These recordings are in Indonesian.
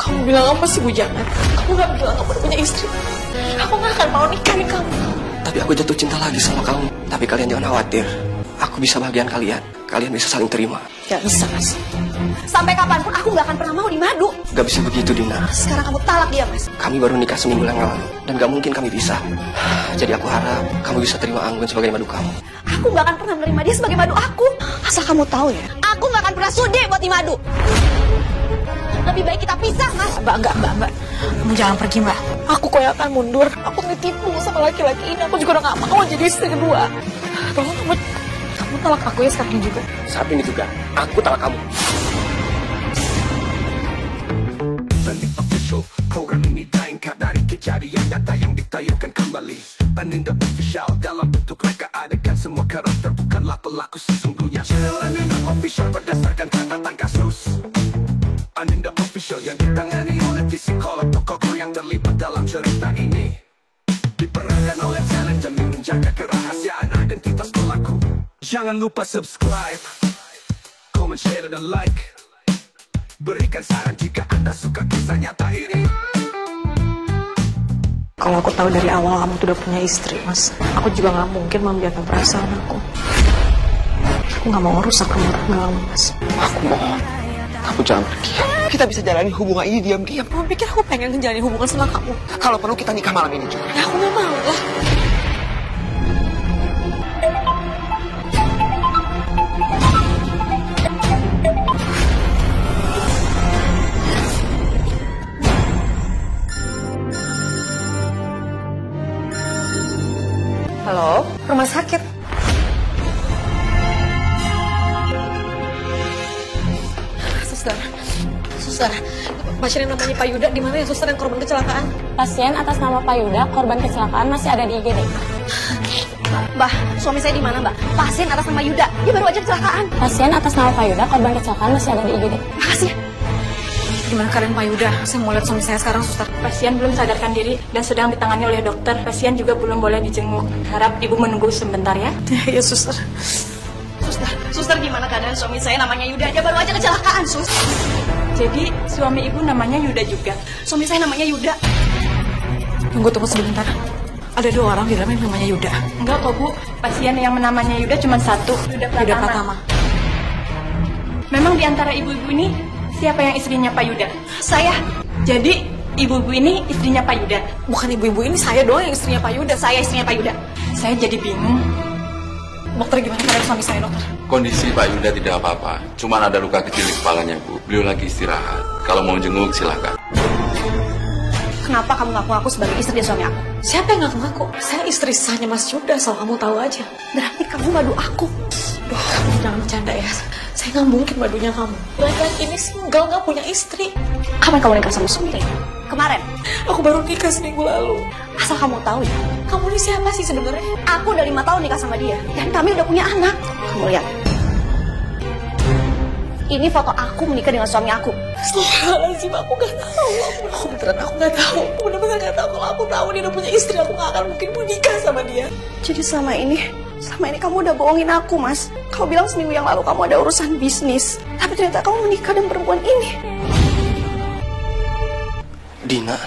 Kamu bilang apa sih bujangan? Kamu gak bilang kamu udah punya istri. Aku gak akan mau nikahin kamu. Tapi aku jatuh cinta lagi sama kamu. Tapi kalian jangan khawatir. Aku bisa bagian kalian. Kalian bisa saling terima. Gak bisa, Mas. Sampai kapanpun aku gak akan pernah mau di Madu. Gak bisa begitu, Dina. Sekarang kamu talak dia, Mas. Kami baru nikah seminggu yang lalu. Dan gak mungkin kami bisa. Jadi aku harap kamu bisa terima Anggun sebagai madu kamu. Aku gak akan pernah menerima dia sebagai madu aku. Asal kamu tahu ya, aku gak akan pernah sudi buat di Madu. Lebih baik kita pisah, Mas. Mbak. Kamu jangan pergi, Mbak. Aku kok yang akan mundur. Aku ditipu sama laki-laki ini. Aku juga udah gak mau jadi istri kedua. Tolong kamu talak aku ya sekarang juga. Saat ini juga, aku talak kamu. Banding official, program ini diangkat dari kejadian nyata yang ditayangkan kembali. Banding official, dalam bentuk reka adegan semua karakter bukanlah pelaku sesungguhnya. Banding official berdasarkan catatan kasus. Banding official yang ditangani oleh psikolog tokoh yang terlibat dalam cerita ini. Diperankan oleh talent demi menjaga kerahasiaan identitas pelaku. Jangan lupa subscribe, comment, share, dan like. Berikan saran jika Anda suka kisah nyata ini. Kalau aku tahu dari awal kamu tuh udah punya istri, Mas, aku juga gak mungkin membiarkan perasaan aku. Aku gak mau rusak rumah tangga kamu, Mas. Aku mohon, kamu jangan pergi. Kita bisa jalani hubungan ini diam-diam. Kamu pikir aku pengen menjalani hubungan sama kamu? Kalau perlu kita nikah malam ini juga. Ya aku gak mau lah. Halo, rumah sakit. Suster, pasien yang namanya Pak Yuda di mana ya, suster, yang korban kecelakaan? Pasien atas nama Pak Yuda, korban kecelakaan masih ada di IGD. Mbak, suami saya di mana, Mbak? Pasien atas nama Yuda, dia baru aja kecelakaan. Pasien atas nama Pak Yuda, korban kecelakaan masih ada di IGD. Makasih. Gimana keadaan Pak Yuda? Saya mau lihat suami saya sekarang, suster. Pasien belum sadarkan diri dan sedang ditangani oleh dokter. Pasien juga belum boleh dijenguk. Harap ibu menunggu sebentar ya. Ya, suster. Suster, gimana keadaan suami saya namanya Yuda? Dia baru aja kecelakaan, Sus. Jadi suami ibu namanya Yuda juga. Suami saya namanya Yuda. Tunggu sebentar. Ada 2 orang di dalam yang namanya Yuda. Enggak kok Bu, pasien yang namanya Yuda cuma 1. Yuda Pratama. Memang di antara ibu-ibu ini siapa yang istrinya Pak Yuda? Saya. Jadi ibu-ibu ini istrinya Pak Yuda. Bukan ibu-ibu ini, saya doang yang istrinya Pak Yuda. Saya istrinya Pak Yuda. Saya jadi bingung. Dokter, gimana keadaan suami saya, dokter? Kondisi Pak Yuda tidak apa-apa, cuman ada luka kecil di kepalanya, Bu. Beliau lagi istirahat. Kalau mau jenguk, silakan. Kenapa kamu ngaku-ngaku sebagai istri dan suami aku? Siapa yang ngaku-ngaku? Saya istri sahnya Mas Yuda, asal kamu tahu aja. Berarti kamu madu aku. Duh, kamu jangan bercanda ya. Saya nggak mungkin madunya kamu. Laki-laki ini single, nggak punya istri. Kapan kamu nikah sama suami? Kemarin. Aku baru nikah seminggu lalu. Asal kamu tahu ya, Kamu ini siapa sih sebenarnya? aku udah 5 tahun nikah sama dia. Dan kami udah punya anak. Kamu lihat. Ini foto aku menikah dengan suami aku. Astagfirullahaladzim, aku gak tahu. Aku beneran, aku gak tahu. Aku bener-bener gak tahu. Kalau aku tahu dia udah punya istri, aku gak akan mungkin mau nikah sama dia. Jadi selama ini kamu udah bohongin aku, Mas. Kamu bilang seminggu yang lalu kamu ada urusan bisnis. Tapi ternyata kamu menikah dengan perempuan ini. Dina,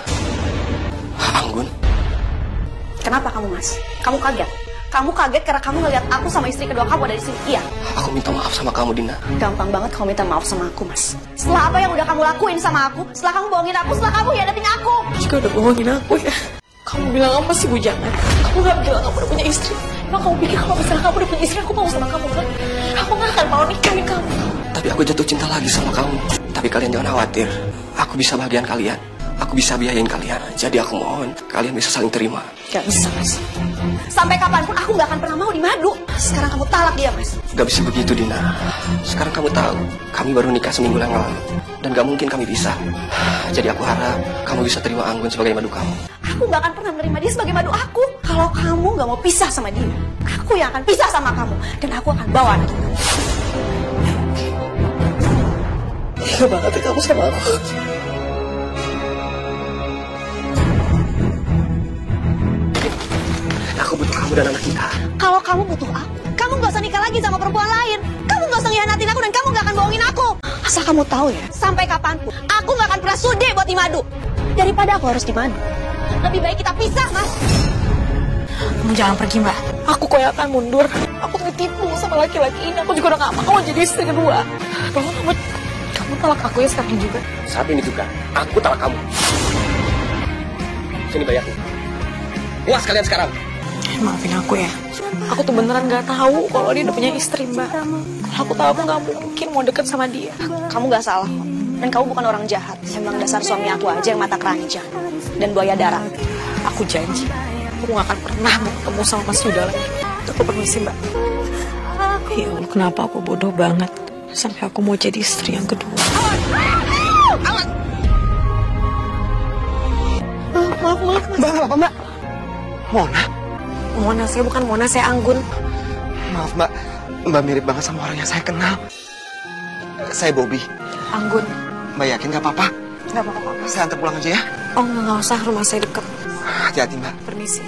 Anggun. Kenapa kamu, Mas? Kamu kaget? Kamu kaget karena kamu ngeliat aku sama istri kedua kamu ada di sini. Iya. Aku minta maaf sama kamu, Dina. Gampang banget kamu minta maaf sama aku, Mas. Setelah apa yang udah kamu lakuin sama aku, setelah kamu bohongin aku, setelah kamu hianatin aku. Juga udah bohongin aku ya. Kamu bilang apa sih, bujangan? Kamu gak bilang kamu udah punya istri. Emang kamu pikir kalau misalnya kamu udah punya istri, aku mau sama kamu kan? Aku gak akan mau nikahin kamu. Tapi aku jatuh cinta lagi sama kamu. Tapi kalian jangan khawatir. Aku bisa bagian kalian. Aku bisa biayain kalian. Jadi aku mohon, kalian bisa saling terima. Gak bisa, Mas. Sampai kapanpun aku gak akan pernah mau di Madu. Sekarang kamu talak dia, Mas. Gak bisa begitu, Dina. Sekarang kamu tahu, kami baru nikah seminggu yang lalu. Dan gak mungkin kami bisa. Jadi aku harap kamu bisa terima Anggun sebagai madu kamu. Aku gak akan pernah menerima dia sebagai madu aku. Kalau kamu gak mau pisah sama dia, aku yang akan pisah sama kamu. Dan aku akan bawa anak kamu. Tega banget ya kamu sama aku. Aku butuh kamu dan anak kita. Kalau kamu butuh aku, kamu gak usah nikah lagi sama perempuan lain. Kamu gak usah ngianatin aku dan kamu gak akan bohongin aku. Asal kamu tahu ya, sampai kapanpun aku gak akan pernah sudi buat Imadu. Daripada aku harus di Madu, lebih baik kita pisah, Mas. Kamu jangan pergi, Mbak. Aku yang akan mundur. Aku ditipu sama laki-laki ini. Aku juga udah gak mau jadi istri kedua. Tolong kamu tolak aku ya sekarang juga. Saat ini juga, aku talak kamu. Sini bayarnya. Puas kalian sekarang. Maafin aku ya. Aku tuh beneran gak tahu kalau dia udah punya istri, Mbak. Kalau aku tahu, aku gak mungkin mau deket sama dia. Kamu gak salah kok. Dan kamu bukan orang jahat. Emang dasar suami aku aja yang mata keranjang dan buaya darat. Aku janji, aku gak akan pernah mau ketemu sama Mas Yuda lagi. Aku permisi, Mbak. Ya Allah, kenapa aku bodoh banget sampai aku mau jadi istri yang kedua. Maaf. Mbak, apa Mbak? Mona? Mona, saya bukan Mona, saya Anggun. Maaf Mbak, Mbak mirip banget sama orang yang saya kenal. Saya Bobby. Anggun. Mbak yakin gak apa-apa? Gak apa-apa. Saya antar pulang aja ya. Oh, nggak usah, rumah saya deket. Hati-hati Mbak. Permisi.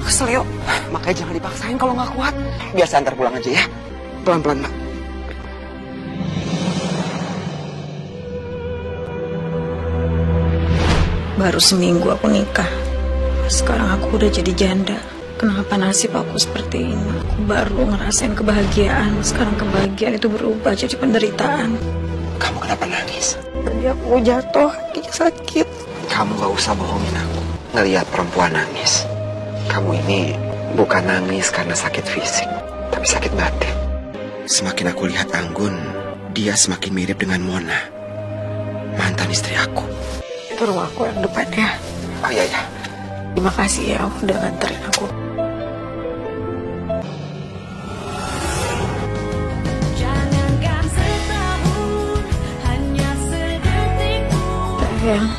Kesel yuk. Makanya jangan dipaksain kalau nggak kuat. Biar saya antar pulang aja ya. Pelan-pelan Mbak. Baru seminggu aku nikah. Sekarang aku udah jadi janda. Kenapa nasib aku seperti ini? Aku baru ngerasain kebahagiaan. Sekarang kebahagiaan itu berubah jadi penderitaan. Kamu kenapa nangis? Tadi aku jatuh, kakinya sakit. Kamu gak usah bohongin aku. Ngelihat perempuan nangis. Kamu ini bukan nangis karena sakit fisik, tapi sakit batin. Semakin aku lihat Anggun, dia semakin mirip dengan Mona, mantan istri aku. Itu rumahku yang depan ya. Oh iya. Terima kasih ya udah nganterin aku. Sayang,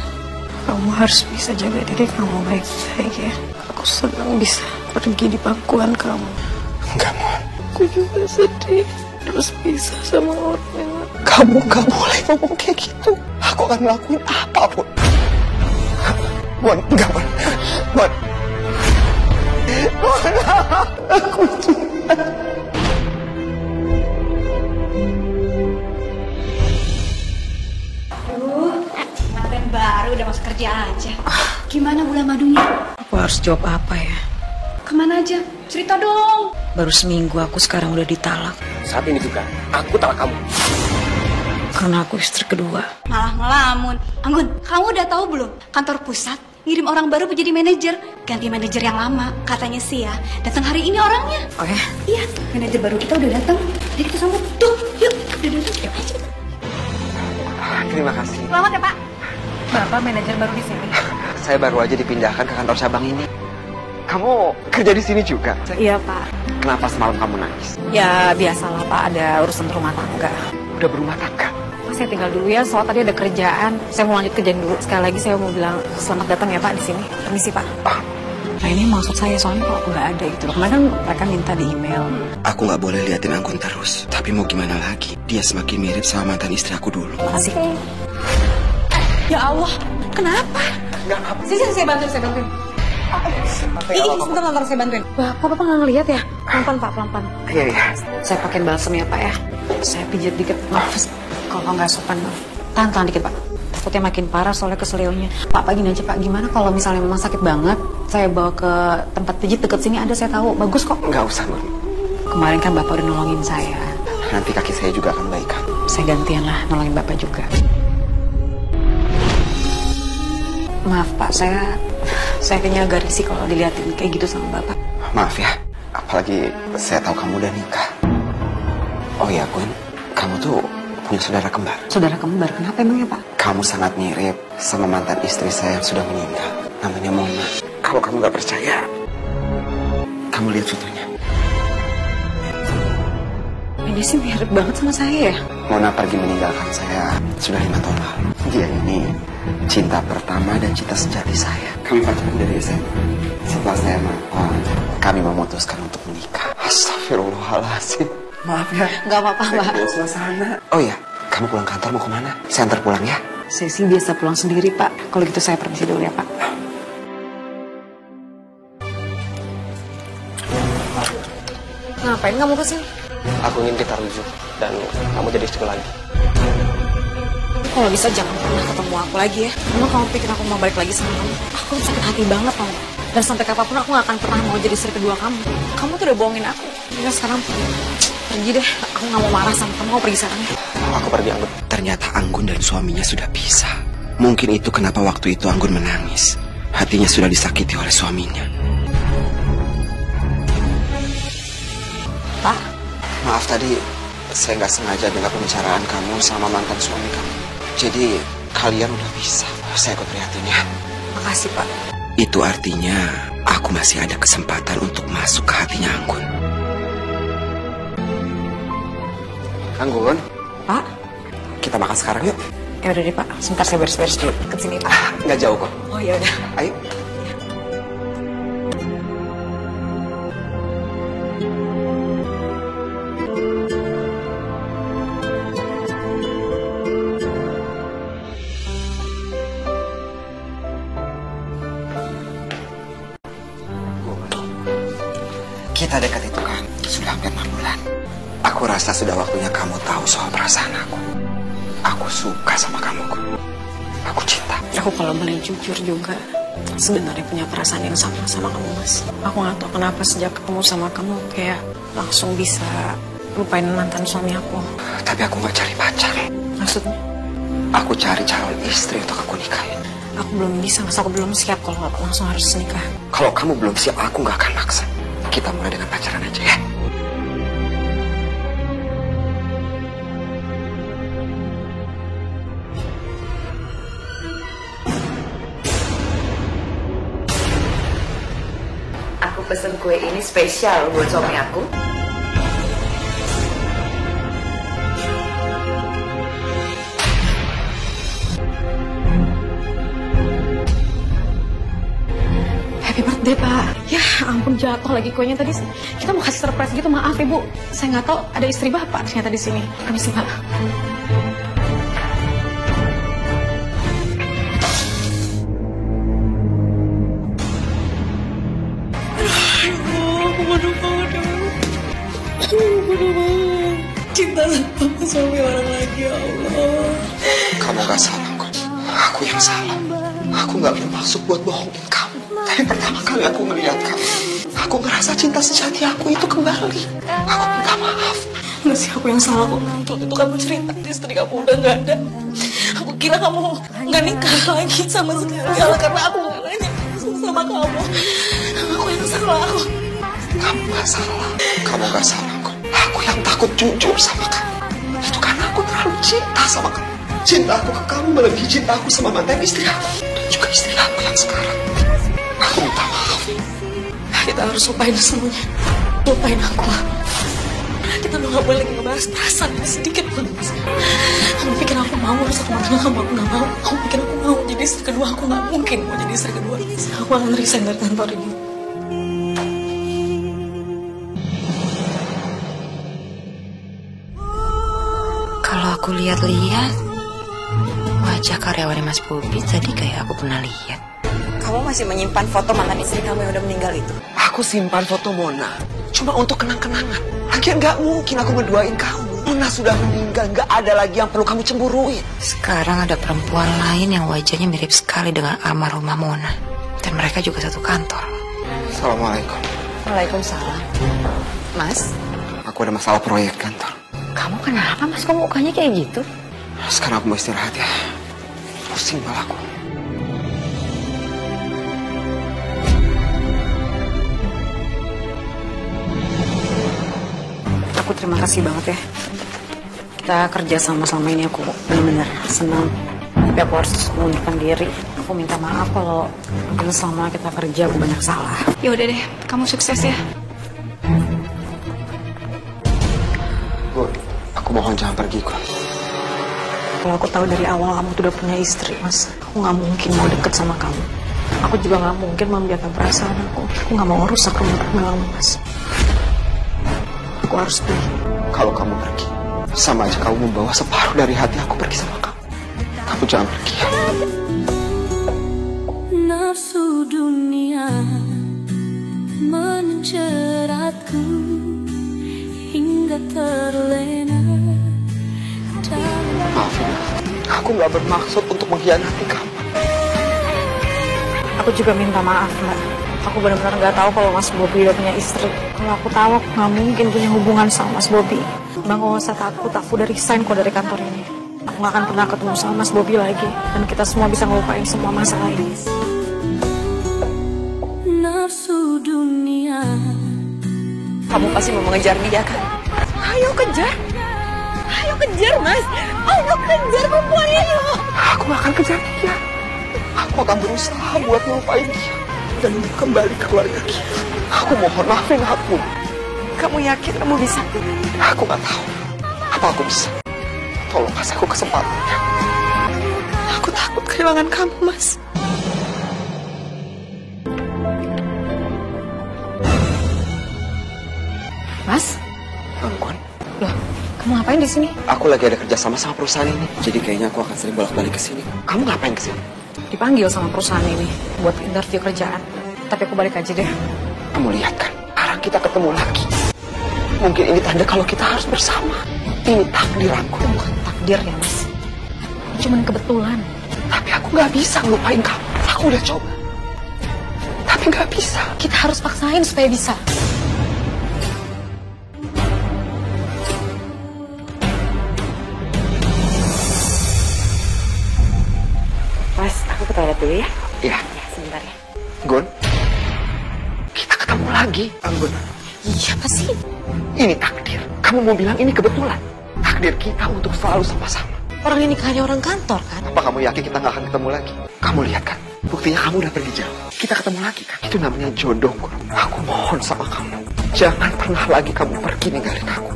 kamu harus bisa jaga diri kamu baik-baik ya. Aku senang bisa pergi di pangkuan kamu. Enggak, Mon. Aku juga sedih terus pisah sama orang yang... Kamu gak boleh ngomong kayak gitu. Aku akan ngelakuin apapun. Mon, enggak, Mon. Mon. Aku cuma... Mantan baru udah masuk kerja aja. Gimana bulan madunya? Aku harus jawab apa ya? Kemana aja? Cerita dong. Baru seminggu aku sekarang udah ditalak. Saat ini juga, aku talak kamu. Karena aku istri kedua. Malah ngelamun. Anggun, kamu udah tahu belum? Kantor pusat ngirim orang baru menjadi manajer. Ganti manajer yang lama. Katanya sih ya, datang hari ini orangnya. Oh ya? Iya, manajer baru kita udah datang. Jadi kita sambut. Tuh, yuk. Udah datang, yuk aja. Terima kasih. Selamat ya, Pak. Bapak manajer baru di sini. Saya baru aja dipindahkan ke kantor cabang ini. Kamu kerja di sini juga? Iya, Pak. Kenapa semalam kamu nangis? Ya biasalah, Pak, ada urusan rumah tangga. Udah berumah tangga? Pak, saya tinggal dulu ya, soal tadi ada kerjaan. Saya mau lanjut kerjaan dulu. Sekali lagi saya mau bilang selamat datang ya, Pak, di sini. Permisi, Pak. Nah, ini maksud saya, soalnya kalau aku nggak ada gitu. Kemarin kan mereka minta di email. Aku nggak boleh liatin Anggun terus. Tapi mau gimana lagi? Dia semakin mirip sama mantan istri aku dulu. Makasih. Ya Allah, kenapa? Nggak apa. Sini, saya bantuin. Sebentar, saya bantuin. Bapak nggak ngeliat ya? Pelan-pelan, Pak, pelan-pelan. Iya. Saya pakai balsam ya, Pak ya. Saya pijat dikit. Maaf, kalau nggak sopan. Tahan dikit, Pak. Takutnya makin parah soalnya keselionya. Pak, gini aja, Pak. Gimana kalau misalnya memang sakit banget, saya bawa ke tempat pijit deket sini ada, saya tahu. Bagus kok. Nggak usah, Nur. Kemarin kan Bapak udah nolongin saya. Nanti kaki saya juga akan baik kan? Saya gantian lah nolongin Bapak juga. Maaf, Pak. Saya kayaknya agak risih kalau dilihatin kayak gitu sama Bapak. Maaf ya. Apalagi saya tahu kamu udah nikah. Oh ya, Gun. Kamu tuh punya saudara kembar. Saudara kembar? Kenapa emangnya, Pak? Kamu sangat mirip sama mantan istri saya yang sudah meninggal. Namanya Mona. Kalau kamu nggak percaya, kamu lihat fotonya. Ini sih mirip banget sama saya ya. Mona pergi meninggalkan saya sudah 5 tahun lalu. Dia ini cinta pertama dan cinta sejati saya. Kami pacaran dari SMA. Setelah saya maafkan, kami memutuskan untuk menikah. Astagfirullahaladzim. Maaf ya. Gak apa-apa, Mbak. Suasana. Oh iya, kamu pulang kantor mau kemana? Saya antar pulang ya. Saya sih biasa pulang sendiri, Pak. Kalau gitu saya permisi dulu ya, Pak. Ngapain kamu kesini? Aku ingin kita rujuk. dan kamu jadi istri lagi. Kalau bisa jangan pernah ketemu aku lagi ya. Emang kamu pikir aku mau balik lagi sama kamu? Aku sakit hati banget tau. Dan sampai kapanpun aku gak akan pernah mau jadi istri kedua kamu. Kamu tuh udah bohongin aku. Ya sekarang pergi deh. Aku gak mau marah sama kamu. Mau pergi sekarang ya. Aku pergi, Anggun. Ternyata Anggun dan suaminya sudah pisah. Mungkin itu kenapa waktu itu Anggun menangis. Hatinya sudah disakiti oleh suaminya. Pak? Maaf tadi saya nggak sengaja dengar pembicaraan kamu sama mantan suami kamu. Jadi kalian udah pisah. Saya ikut prihatin ya. Makasih Pak. Itu artinya aku masih ada kesempatan untuk masuk ke hatinya Anggun. Anggun? Pak? Kita makan sekarang yuk. Ya udah deh Pak. Sebentar saya beres-beres dulu. Ke sini Pak. Nggak jauh kok. Oh ya udah. Ayo. Kita dekat itu kan sudah hampir 6 bulan. Aku rasa sudah waktunya kamu tahu soal perasaan aku. Aku suka sama kamu kok. Aku cinta. Aku kalau boleh jujur juga sebenarnya punya perasaan yang sama kamu Mas. Aku gak tahu kenapa sejak ketemu sama kamu kayak langsung bisa lupain mantan suami aku. Tapi aku gak cari pacar. Maksudnya? Aku cari calon istri untuk aku nikahin. Aku belum bisa Mas, aku belum siap kalau langsung harus nikah. Kalau kamu belum siap, aku gak akan maksa. Kita mulai dengan pacaran aja ya. Aku pesen kue ini spesial buat suami aku. Happy birthday Pak. Ya ampun jatuh lagi kuenya tadi. Kita mau kasih surprise gitu, maaf Ibu. Saya nggak tahu ada istri Bapak ternyata di sini. Permisi Pak. Cinta sama suami orang lagi ya Allah. Kamu gak salah kok. Aku yang salah. Aku gak bermaksud buat bohongin kamu. Tapi pertama kali aku melihat kamu, aku ngerasa cinta sejati aku itu kembali. Aku minta maaf. Nggak sih aku yang salah kok. Waktu itu kamu cerita istri kamu udah nggak ada. Aku kira kamu nggak nikah lagi sama sekali. Karena aku nggak nanya sama kamu. Aku yang salah. Kamu gak salah. Kamu gak salah kok. Aku yang takut jujur sama kamu. Itu karena aku terlalu cinta sama kamu. Cinta aku ke kamu melebihi cinta aku sama mantan istri aku. Dan juga istri aku yang sekarang. Aku minta maaf. Kita harus lupain semuanya. Lupain aku. Kita udah gak boleh lagi ngebahas perasaan sedikit pun. Kamu pikir aku mau rusak rumah tangga kamu? Aku gak mau. Kamu pikir aku mau jadi istri kedua? Aku gak mungkin mau jadi istri kedua. Aku akan resign dari kantor ini. Kalau aku lihat-lihat, wajah karyawan Mas Bobi tadi kayak aku pernah lihat. Kamu masih menyimpan foto mantan istri kamu yang udah meninggal itu? Aku simpan foto Mona cuma untuk kenang-kenangan. Lagian gak mungkin aku ngeduain kamu. Mona sudah meninggal, gak ada lagi yang perlu kamu cemburuin. Sekarang ada perempuan lain yang wajahnya mirip sekali dengan almarhumah Mona. Dan mereka juga satu kantor. Assalamualaikum. Waalaikumsalam. Mas? Aku ada masalah proyek kantor. Kamu kenapa Mas? Kok mukanya kayak gitu? Sekarang aku mau istirahat ya. Pusing kepalaku. Aku terima kasih banget ya. Kita kerja sama-sama ini aku benar-benar senang. Tapi aku harus mengundurkan diri. Aku minta maaf kalau mungkin selama kita kerja aku banyak salah. Ya udah deh, kamu sukses ya. Bu, aku mohon jangan pergi kok. Kalau aku tahu dari awal kamu tuh udah punya istri, Mas, aku nggak mungkin mau deket sama kamu. Aku juga nggak mungkin membiarkan perasaan aku. Aku nggak mau rusak rumah tangga kamu, Mas. Aku harus pergi. Kalau kamu pergi, sama aja kamu membawa separuh dari hati aku pergi sama kamu. Kamu jangan pergi ya. Nafsu dunia menjeratku hingga terlena. Maafin aku nggak bermaksud untuk mengkhianati kamu. Aku juga minta maaf, Mbak. Aku benar-benar nggak tahu kalau Mas Bobi udah punya istri. Kalau aku tahu, aku nggak mungkin punya hubungan sama Mas Bobi. Bang, nggak usah takut. Aku udah resign kok dari kantor ini. Aku nggak akan pernah ketemu sama Mas Bobi lagi. Dan kita semua bisa ngelupain semua masalah ini. Nafsu dunia. Kamu pasti mau mengejar dia kan? Ayo kejar. Ayo kejar, Mas. Ayo kejar perempuan ini. Aku gak akan kejar dia. Aku akan berusaha buat melupain dia dan kembali ke keluarga kita. Aku mohon maafin aku. Kamu yakin kamu bisa? Aku gak tahu apa aku bisa. Tolong kasih aku kesempatannya. Aku takut kehilangan kamu, Mas. Mas? Anggun. Loh, kamu ngapain di sini? Aku lagi ada kerja sama perusahaan ini. Jadi kayaknya aku akan sering bolak-balik ke sini. Kamu ngapain ke sini? Dipanggil sama perusahaan ini buat interview kerjaan. Tapi aku balik aja deh. Kamu lihat kan, sekarang kita ketemu lagi. Mungkin ini tanda kalau kita harus bersama. Ini takdir aku. Bukan takdir ya, Mas. Cuman kebetulan. Tapi aku gak bisa ngelupain kamu. Aku udah coba. Tapi gak bisa. Kita harus paksain supaya bisa. Mas, aku ke toilet dulu ya. Iya. Sebentar ya. Gun, kita ketemu lagi. Anggun. Iya, apa sih? Ini takdir. Kamu mau bilang ini kebetulan. Takdir kita untuk selalu sama-sama. Orang ini hanya orang kantor, kan? Apa kamu yakin kita gak akan ketemu lagi? Kamu lihat kan, buktinya kamu udah pergi jauh. Kita ketemu lagi kan? Itu namanya jodoh, Gun. Aku mohon sama kamu. Jangan pernah lagi kamu pergi ninggalin aku.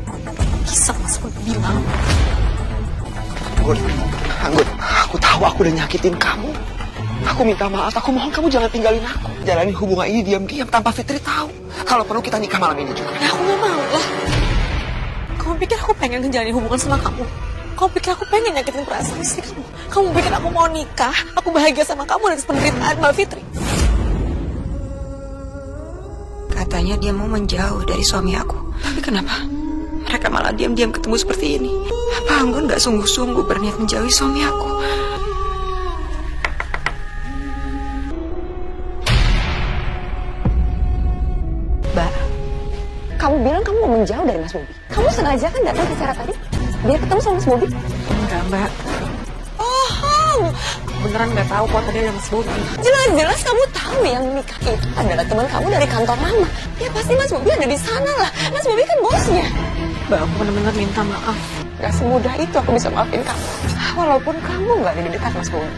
Bisa, Mas, aku bilang. Anggun, Anggun, aku tahu aku udah nyakitin kamu. Aku minta maaf, aku mohon kamu jangan tinggalin aku. Jalani hubungan ini diam-diam tanpa Fitri tahu. Kalau perlu kita nikah malam ini juga. Aku gak mau lah. Kamu pikir aku pengen ngejalanin hubungan sama kamu? Kamu pikir aku pengen nyakitin perasaan istri kamu? Kamu pikir aku mau nikah? Aku bahagia sama kamu dan penderitaan Mbak Fitri? Katanya dia mau menjauh dari suami aku. Tapi kenapa mereka malah diam-diam ketemu seperti ini? Apa Anggun gak sungguh-sungguh berniat menjauhi suami aku? Mbak, kamu bilang kamu mau menjauh dari Mas Bobi. Kamu sengaja kan datang ke acara tadi? Biar ketemu sama Mas Bobi? Enggak, Mbak. Oh, Beneran nggak tahu kok tadi ada Mas Bobi. jelas-jelas kamu tahu yang nikah itu adalah teman kamu dari kantor mama. Ya pasti Mas Bobi ada di sana lah. Mas Bobi kan bosnya. Mbak, aku bener-bener minta maaf. Gak semudah itu aku bisa maafin kamu. Walaupun kamu gak ada di dekat Mas Bobi.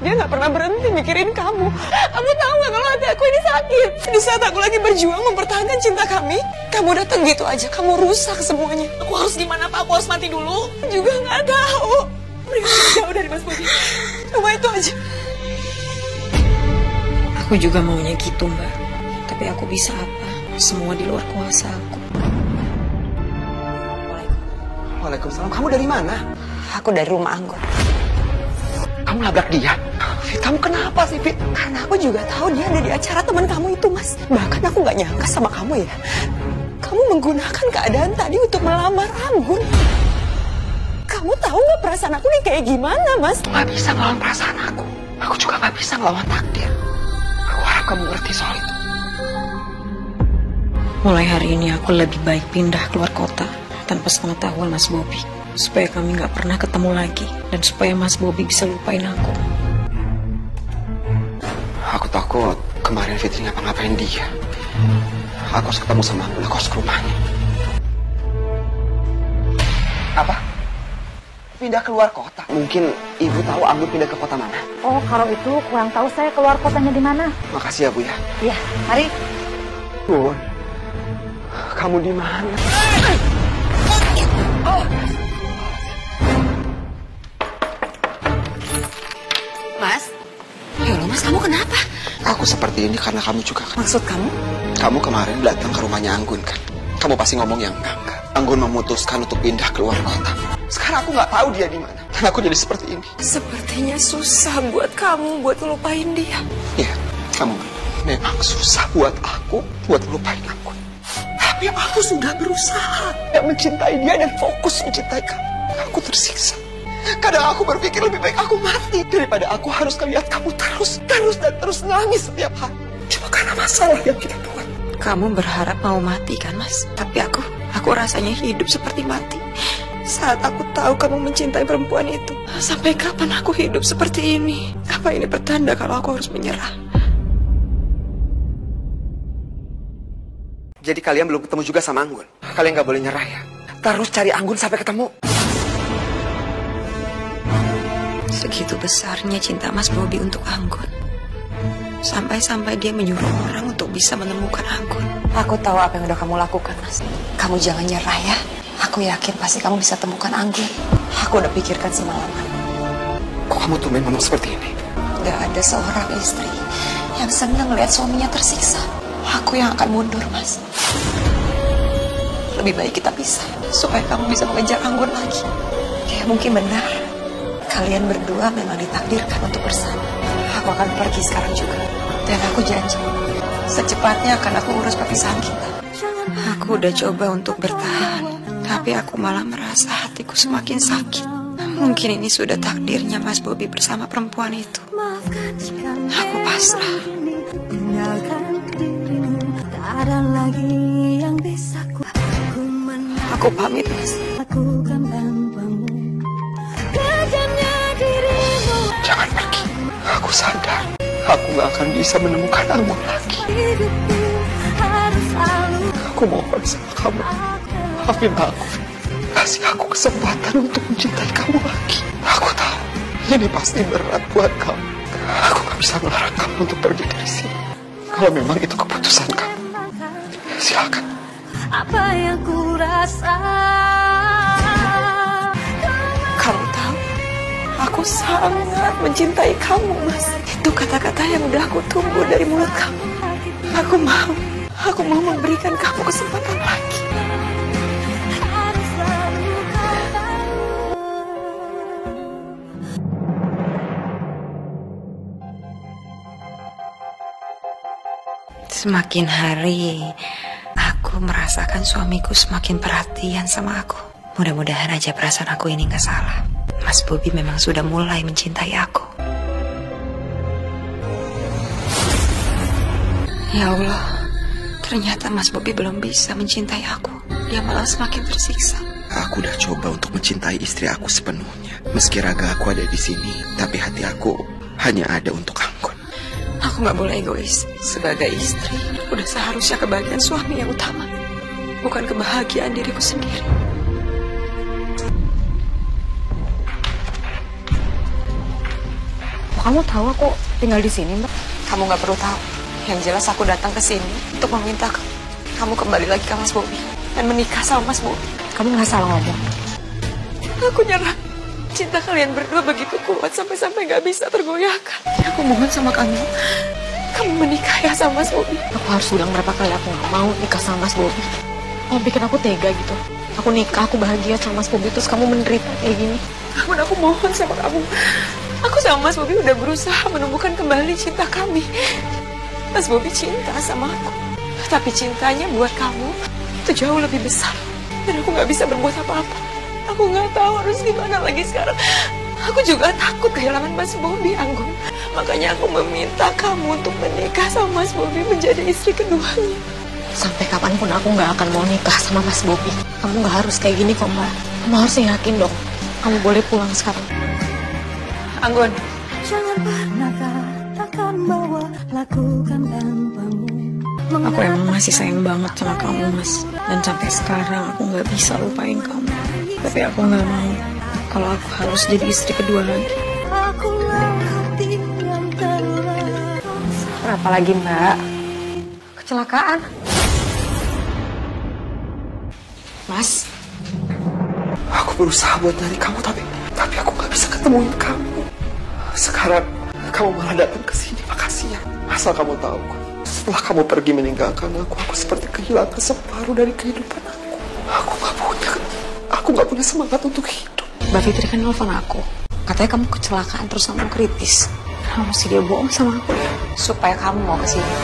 Dia gak pernah berhenti mikirin kamu. Kamu tahu gak kalau hati aku ini sakit? Di saat aku lagi berjuang mempertahankan cinta kami, kamu datang gitu aja. Kamu rusak semuanya. Aku harus gimana Pak? Aku harus mati dulu? Juga gak tahu. Mendingan jauh dari Mas Bobi. Cuma itu aja. Aku juga maunya gitu, Mbak. Tapi aku bisa apa? Semua di luar kuasa aku. Waalaikumsalam. Kamu dari mana? Aku dari rumah Anggun. Kamu labrak dia? Fit, kamu kenapa sih, Fit? Karena aku juga tahu dia ada di acara teman kamu itu, Mas. Bahkan aku gak nyangka sama kamu ya. Kamu menggunakan keadaan tadi untuk melamar Anggun. Kamu tahu gak perasaan aku nih kayak gimana, Mas? Gak bisa ngelawan perasaan aku. Aku juga gak bisa ngelawan takdir. Aku harap kamu ngerti soal itu. Mulai hari ini aku lebih baik pindah keluar kota tanpa sepengetahuan Mas Bobi, supaya kami gak pernah ketemu lagi dan supaya Mas Bobi bisa lupain aku. Aku takut kemarin Fitri ngapa-ngapain dia. Aku harus ketemu sama Anggun, aku harus ke rumahnya. Apa? Pindah keluar kota? Mungkin ibu tahu Anggun pindah ke kota mana? Oh, kalau itu kurang tahu saya keluar kotanya di mana. Makasih ya, Bu ya. Iya, mari. Bun, kamu di mana? Mas? Ya Allah, Mas, kamu kenapa? Aku seperti ini karena kamu juga kan. Maksud kamu? Kamu kemarin datang ke rumahnya Anggun kan? Kamu pasti ngomong yang enggak. Anggun memutuskan untuk pindah keluar kota. Sekarang aku nggak tahu dia di mana. Dan aku jadi seperti ini. Sepertinya susah buat kamu buat ngelupain dia. Iya, kamu memang susah buat aku buat ngelupain Anggun. Tapi aku sudah berusaha mencintai dia dan fokus mencintai kamu. Aku tersiksa. Kadang aku berpikir lebih baik aku mati daripada aku harus ngeliat kamu terus nangis setiap hari. Cuma karena masalah yang kita buat. Kamu berharap mau mati kan, Mas? Tapi aku rasanya hidup seperti mati. Saat aku tahu kamu mencintai perempuan itu. Sampai kapan aku hidup seperti ini? Apa ini pertanda kalau aku harus menyerah? Jadi kalian belum ketemu juga sama Anggun? Kalian gak boleh nyerah ya? Terus cari Anggun sampai ketemu. Segitu besarnya cinta Mas Bobi untuk Anggun. Sampai-sampai dia menyuruh orang untuk bisa menemukan Anggun. Aku tahu apa yang udah kamu lakukan, Mas. Kamu jangan nyerah ya. Aku yakin pasti kamu bisa temukan Anggun. Aku udah pikirkan semalaman. Kok kamu tumben ngomong seperti ini? Gak ada seorang istri yang senang melihat suaminya tersiksa. Aku yang akan mundur, Mas. Lebih baik kita pisah, supaya kamu bisa mengejar Anggun lagi. Ya mungkin benar, kalian berdua memang ditakdirkan untuk bersama. Aku akan pergi sekarang juga. Dan aku janji, secepatnya akan aku urus perpisahan kita. Aku udah coba untuk bertahan, tapi aku malah merasa hatiku semakin sakit. Mungkin ini sudah takdirnya Mas Bobi bersama perempuan itu. Aku pasrah. Aku pamit, Mas. Jangan pergi. Aku sadar aku gak akan bisa menemukan Anggun lagi. Aku mohon sama kamu, maafin aku. Kasih aku kesempatan untuk mencintai kamu lagi. Aku tahu ini pasti berat buat kamu. Aku gak bisa melarang kamu untuk pergi dari sini. Kalau memang itu keputusan kamu, silakan. Apa yang ku rasa? Kamu tahu, aku sangat mencintai kamu, Mas. Itu kata-kata yang udah aku tunggu dari mulut kamu. Aku mau memberikan kamu kesempatan lagi. Semakin hari, aku merasakan suamiku semakin perhatian sama aku. Mudah-mudahan aja perasaan aku ini gak salah. Mas Bobi memang sudah mulai mencintai aku. Ya Allah, ternyata Mas Bobi belum bisa mencintai aku. Dia malah semakin tersiksa. Aku udah coba untuk mencintai istri aku sepenuhnya. Meski raga aku ada di sini, tapi hati aku hanya ada untuk Anggun. Aku gak boleh egois. Sebagai istri, udah seharusnya kebahagiaan suami yang utama, bukan kebahagiaan diriku sendiri. Kamu tahu aku tinggal di sini, Mbak? Kamu gak perlu tahu. Yang jelas aku datang ke sini untuk meminta kamu kembali lagi ke Mas Bobi dan menikah sama Mas Bobi. Kamu gak salah ngomong. Aku nyerah. Cinta kalian berdua begitu kuat sampai-sampai gak bisa tergoyahkan. Aku mohon sama kamu menikah ya sama Mas Bobi. Aku harus bilang berapa kali aku gak mau nikah sama Mas Bobi. Kamu bikin aku tega gitu. Aku nikah, aku bahagia sama Mas Bobi, terus kamu menderita kayak gini. Aku mohon sama kamu. Aku sama Mas Bobi udah berusaha menumbuhkan kembali cinta kami. Mas Bobi cinta sama aku, tapi cintanya buat kamu itu jauh lebih besar. Dan aku gak bisa berbuat apa-apa. Aku gak tahu harus gimana lagi sekarang. Aku juga takut kehilangan Mas Bobi, Anggun. Makanya aku meminta kamu untuk menikah sama Mas Bobi, menjadi istri keduanya. Sampai kapanpun aku gak akan mau nikah sama Mas Bobi. Kamu gak harus kayak gini kok, Mbak. Kamu harus yakin dong. Kamu boleh pulang sekarang. Anggun. Jangan pernah katakan bahwa lakukan tanpamu. Aku emang masih sayang banget sama kamu, Mas. Dan sampai sekarang aku gak bisa lupain kamu. Tapi aku gak mau kalau aku harus jadi istri kedua lagi. Kenapa lagi, Mbak? Kecelakaan. Mas, aku berusaha buat nyari kamu, tapi aku gak bisa ketemuin kamu. Sekarang kamu malah datang ke sini. Makasih ya. Asal kamu tahu, setelah kamu pergi meninggalkan aku seperti kehilangan separuh dari kehidupan aku. Aku gak punya semangat untuk hidup. Mbak Fitri kan nelfon aku. Katanya kamu kecelakaan terus kamu kritis. Kenapa sih dia bohong sama aku ya? Supaya kamu mau kesini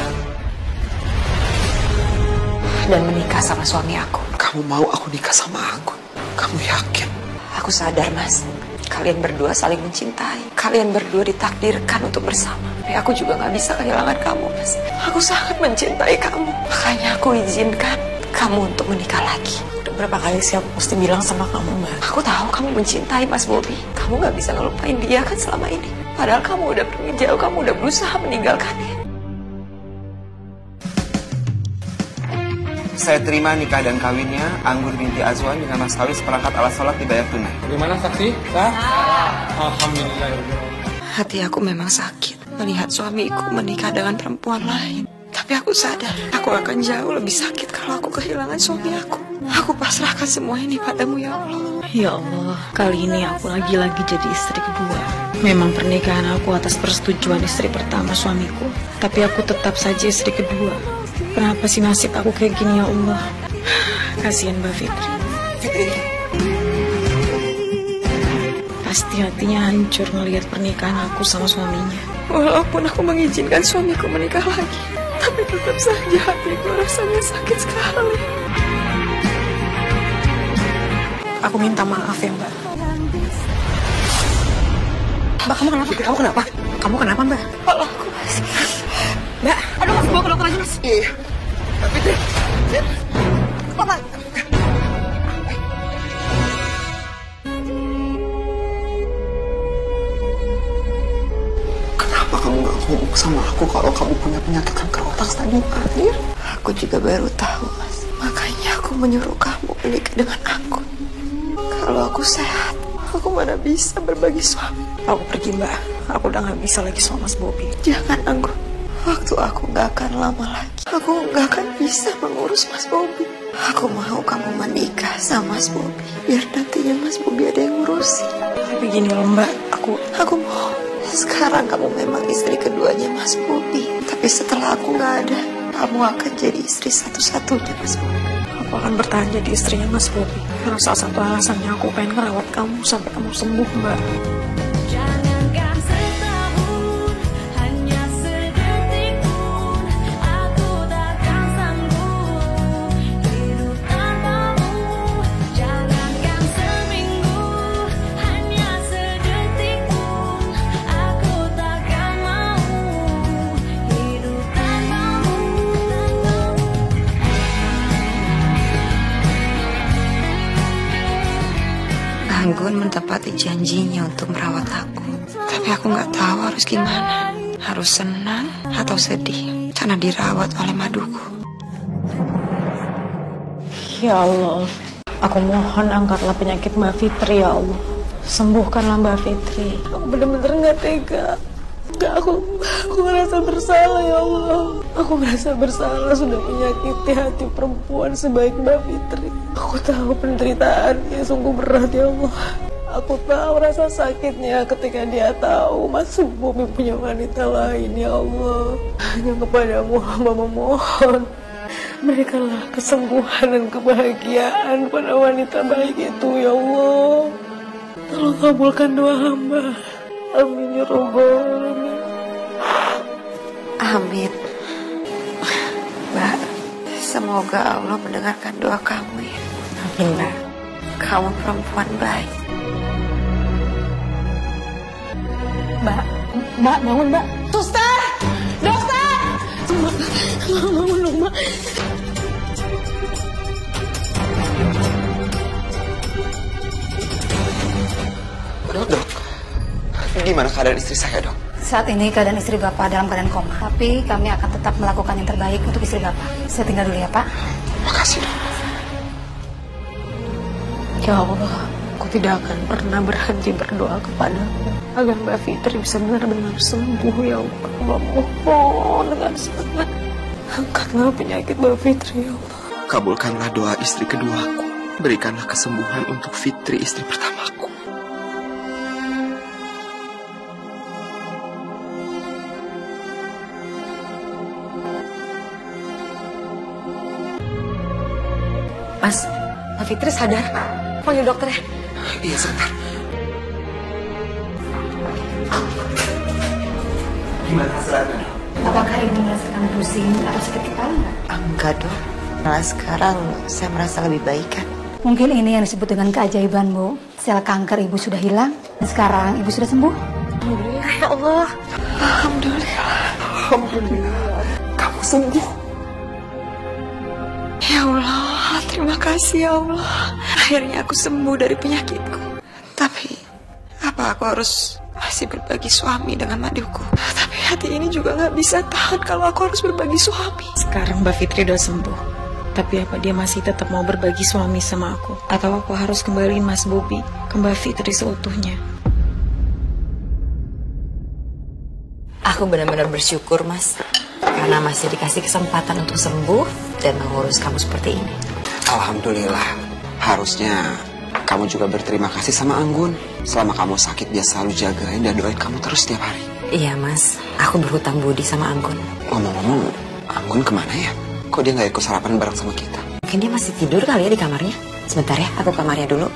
dan menikah sama suami aku. Kamu mau aku nikah sama Anggun? Kamu yakin? Aku sadar, Mas. Kalian berdua saling mencintai. Kalian berdua ditakdirkan untuk bersama. Tapi aku juga gak bisa kehilangan kamu, Mas. Aku sangat mencintai kamu. Makanya aku izinkan kamu untuk menikah lagi. Udah berapa kali sih aku mesti bilang sama kamu, Mbak? Aku tahu kamu mencintai Mas Bobby. Kamu gak bisa ngelupain dia kan selama ini. Padahal kamu udah pergi jauh, kamu udah berusaha meninggalkannya. Saya terima nikah dan kawinnya Anggun binti Azwan dengan mas kawin seperangkat alat sholat dibayar tunai. Gimana saksi? Sah? Alhamdulillah. Hati aku memang sakit melihat suamiku menikah dengan perempuan lain. Tapi aku sadar, aku akan jauh lebih sakit kalau aku kehilangan suami aku. Aku pasrahkan semua ini padamu ya Allah. Ya Allah, kali ini aku lagi-lagi jadi istri kedua. Memang pernikahan aku atas persetujuan istri pertama suamiku, tapi aku tetap saja istri kedua. Kenapa sih nasib aku kayak gini ya Allah? Kasihan Mbak Fitri. Pasti hatinya hancur ngelihat pernikahan aku sama suaminya. Walaupun aku mengizinkan suamiku menikah lagi, tapi tetap saja hatiku rasanya sakit sekali. Aku minta maaf ya, Mbak. Mbak, kamu kenapa? Kamu kenapa? Kamu kenapa, Mbak? Kalau aku masih... Mbak, aduh Mas, bawa ke dokter aja Mas. Iya. Tapi deh. Bapak. Kenapa kamu gak ngomong sama aku kalau kamu punya penyakit kanker otak stadium akhir? Aku juga baru tahu, Mas. Makanya aku menyuruh kamu menikah dengan aku. Kalau aku sehat, aku mana bisa berbagi suami. Aku pergi, Mbak. Aku udah gak bisa lagi sama Mas Bobby. Jangan, Anggun. Waktu aku gak akan lama lagi. Aku gak akan bisa mengurus Mas Bobby. Aku mau kamu menikah sama Mas Bobby. Biar nantinya Mas Bobby ada yang ngurusin. Tapi gini loh, Mbak. Aku mau. Sekarang kamu memang istri keduanya Mas Bobby. Tapi setelah aku gak ada, kamu akan jadi istri satu-satunya Mas Bobby. Aku akan bertahan jadi istrinya Mas Bobby. Karena salah satu alasannya aku pengen ngerawat kamu sampai kamu sembuh, Mbak. Anggun menepati janjinya untuk merawat aku. Tapi aku gak tahu harus gimana. Harus senang atau sedih karena dirawat oleh maduku. Ya Allah, aku mohon angkatlah penyakit Mbak Fitri ya Allah. Sembuhkanlah Mbak Fitri. Aku bener-bener gak tega. Aku merasa bersalah ya Allah. Aku merasa bersalah sudah menyakiti hati perempuan sebaik Mbak Fitri. Aku tahu penderitaannya sungguh berat ya Allah. Aku tahu rasa sakitnya ketika dia tahu Mas Bobby punya wanita lain ya Allah. Hanya kepadamu hamba memohon, berikanlah kesembuhan dan kebahagiaan pada wanita baik itu ya Allah. Tolong kabulkan doa hamba. Amin ya Rabbal alamin. Amin. Mbak, semoga Allah mendengarkan doa kamu ya. Amin, Mbak. Kamu perempuan baik. Mbak, bangun Mbak. Suster! Dokter! Bangun dong, Mbak. Dok, gimana keadaan istri saya, Dok? Saat ini keadaan istri Bapak dalam keadaan koma. Tapi kami akan tetap melakukan yang terbaik untuk istri Bapak. Saya tinggal dulu ya, Pak. Makasih, Dok. Ya Allah, aku tidak akan pernah berhenti berdoa kepadamu agar Mbak Fitri bisa benar-benar sembuh ya Allah. Allah mohon dengan sangat, angkatlah penyakit Mbak Fitri ya Allah. Kabulkanlah doa istri keduaku. Berikanlah kesembuhan untuk Fitri istri pertamaku. Mas, Mbak Fitri sadar. Panggil dokter ya. Iya, sebentar. Gimana hasilnya? Apakah ibu merasakan pusing atau sakit kepala? Enggak dok. Nah sekarang saya merasa lebih baik kan. Mungkin ini yang disebut dengan keajaiban, Bu. Sel kanker Ibu sudah hilang, dan sekarang Ibu sudah sembuh. Alhamdulillah ya Allah. Alhamdulillah. Alhamdulillah. Kamu sembuh. Ya Allah, terima kasih ya Allah. Akhirnya aku sembuh dari penyakitku. Tapi, apa aku harus masih berbagi suami dengan maduku? Tapi hati ini juga gak bisa tahan kalau aku harus berbagi suami. Sekarang Mbak Fitri udah sembuh. Tapi apa dia masih tetap mau berbagi suami sama aku? Atau aku harus kembaliin Mas Bobi ke Mbak Fitri seutuhnya? Aku benar-benar bersyukur, Mas. Karena masih dikasih kesempatan untuk sembuh dan mengurus kamu seperti ini. Alhamdulillah. Harusnya kamu juga berterima kasih sama Anggun. Selama kamu sakit, dia selalu jagain dan doain kamu terus setiap hari. Iya, Mas. Aku berhutang budi sama Anggun. Ngomong-ngomong, Anggun kemana ya? Kok dia nggak ikut sarapan bareng sama kita? Mungkin dia masih tidur kali ya di kamarnya. Sebentar ya, aku ke kamarnya dulu.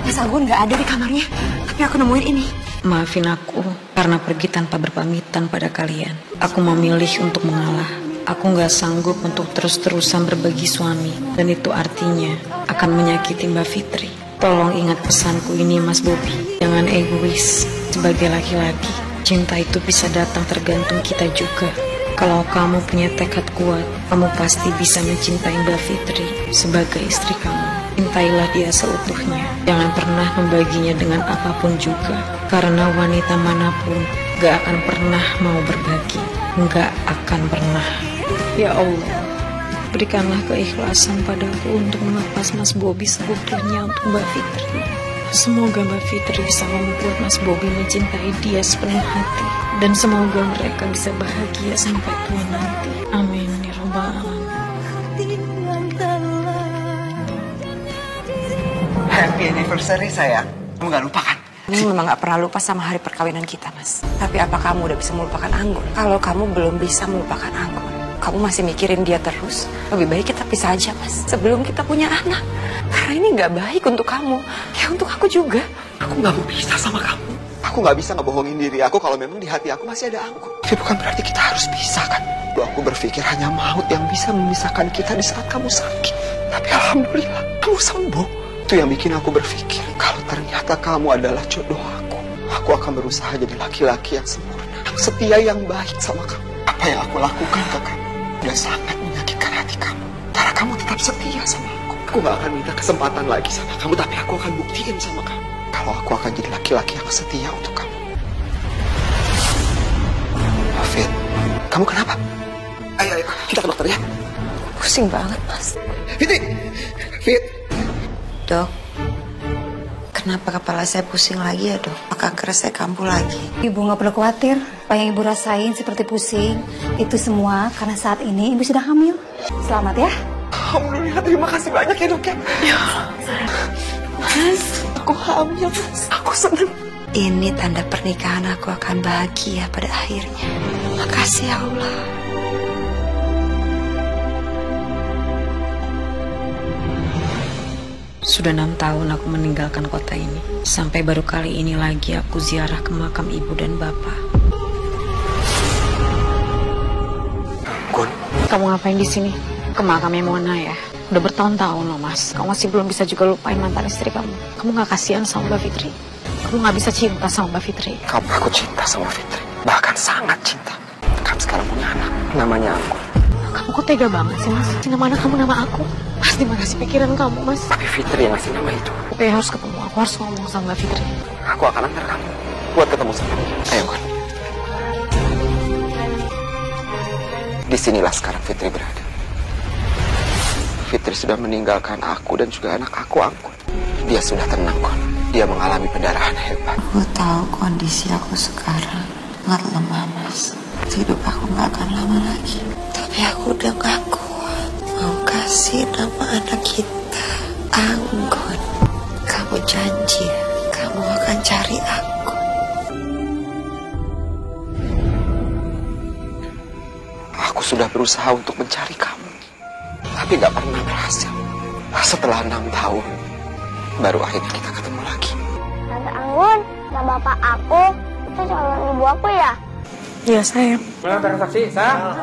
Mas Anggun nggak ada di kamarnya. Tapi aku nemuin ini. Maafin aku karena pergi tanpa berpamitan pada kalian. Aku memilih untuk mengalah. Aku nggak sanggup untuk terus-terusan berbagi suami. Dan itu artinya akan menyakiti Mbak Fitri. Tolong ingat pesanku ini, Mas Bobi. Jangan egois. Sebagai laki-laki, cinta itu bisa datang tergantung kita juga. Kalau kamu punya tekad kuat, kamu pasti bisa mencintai Mbak Fitri sebagai istri kamu. Cintailah dia seutuhnya. Jangan pernah membaginya dengan apapun juga. Karena wanita manapun gak akan pernah mau berbagi. Gak akan pernah. Ya Allah, berikanlah keikhlasan padaku untuk melepas Mas Bobi seutuhnya untuk Mbak Fitri. Semoga Mbak Fitri bisa membuat Mas Bobi mencintai dia sepenuh hati. Dan semoga mereka bisa bahagia sampai tua nanti. Amin ya Rabbal Alamin. Happy anniversary sayang. Kamu gak lupa kan? Ini memang gak pernah lupa sama hari perkawinan kita, Mas. Tapi apa kamu udah bisa melupakan Anggun? Kalau kamu belum bisa melupakan Anggun, kamu masih mikirin dia terus, lebih baik kita pisah aja, Mas. Sebelum kita punya anak. Karena ini gak baik untuk kamu. Ya untuk aku juga. Aku gak mau pisah sama kamu. Aku gak bisa ngebohongin diri aku kalau memang di hati aku masih ada Anggun. Tapi bukan berarti kita harus pisah kan? Dulu aku berpikir hanya maut yang bisa memisahkan kita di saat kamu sakit. Tapi alhamdulillah, kamu sembuh. Itu yang bikin aku berpikir, kalau ternyata kamu adalah jodoh aku akan berusaha jadi laki-laki yang sempurna, yang setia, yang baik sama kamu. Apa yang aku lakukan ke kamu udah sangat menyakitkan hati kamu. Karena kamu tetap setia sama aku. Aku gak akan minta kesempatan lagi sama kamu, tapi aku akan buktiin sama kamu kalau aku akan jadi laki-laki yang setia untuk kamu. Fit, kamu kenapa? Ayo, kita ke dokter ya. Pusing banget, Mas. Fit. Dok, kenapa kepala saya pusing lagi ya, Dok? Apa kanker saya kambuh lagi? Ibu nggak perlu khawatir. Apa yang Ibu rasain seperti pusing, itu semua karena saat ini Ibu sudah hamil. Selamat ya. Alhamdulillah, terima kasih banyak ya, Dok ya. Mas, aku hamil, Mas. Aku senang. Ini tanda pernikahan aku akan bahagia pada akhirnya. Makasih ya Allah. Sudah 6 tahun aku meninggalkan kota ini. Sampai baru kali ini lagi aku ziarah ke makam ibu dan bapak. Gun, kamu ngapain di sini? Ke makamnya Mona ya? Udah bertahun-tahun loh, Mas. Kamu masih belum bisa juga lupain mantan istri kamu. Kamu gak kasihan sama Mbak Fitri? Kamu gak bisa cinta sama Mbak Fitri? Aku cinta sama Fitri. Bahkan sangat cinta. Kamu sekarang punya anak. Namanya aku. Kamu kok tega banget sih, Mas? Nama anak kamu nama aku. Mas, di mana sih pikiran kamu, Mas? Tapi Fitri yang ngasih nama itu. Oke, harus ketemu. Aku harus ngomong sama Mbak Fitri. Aku akan antar kamu buat ketemu sama dia. Ayo, Gun. Disinilah sekarang Fitri berada. Fitri sudah meninggalkan aku dan juga anak aku, Anggun. Dia sudah tenang, Gun. Dia mengalami pendarahan hebat. Aku tahu kondisi aku sekarang sangat lemah, Mas. Hidup aku gak akan lama lagi. Tapi aku udah gak kuat. Mau kasih nama anak kita Anggun. Kamu janji kamu akan cari aku. Aku sudah berusaha untuk mencari kamu, tapi gak pernah berhasil. Setelah 6 tahun, baru akhirnya kita ketemu lagi. Tante Anggun, sama bapak aku, itu calon ibu aku ya? Iya, sayang. Mana transaksi, Sa?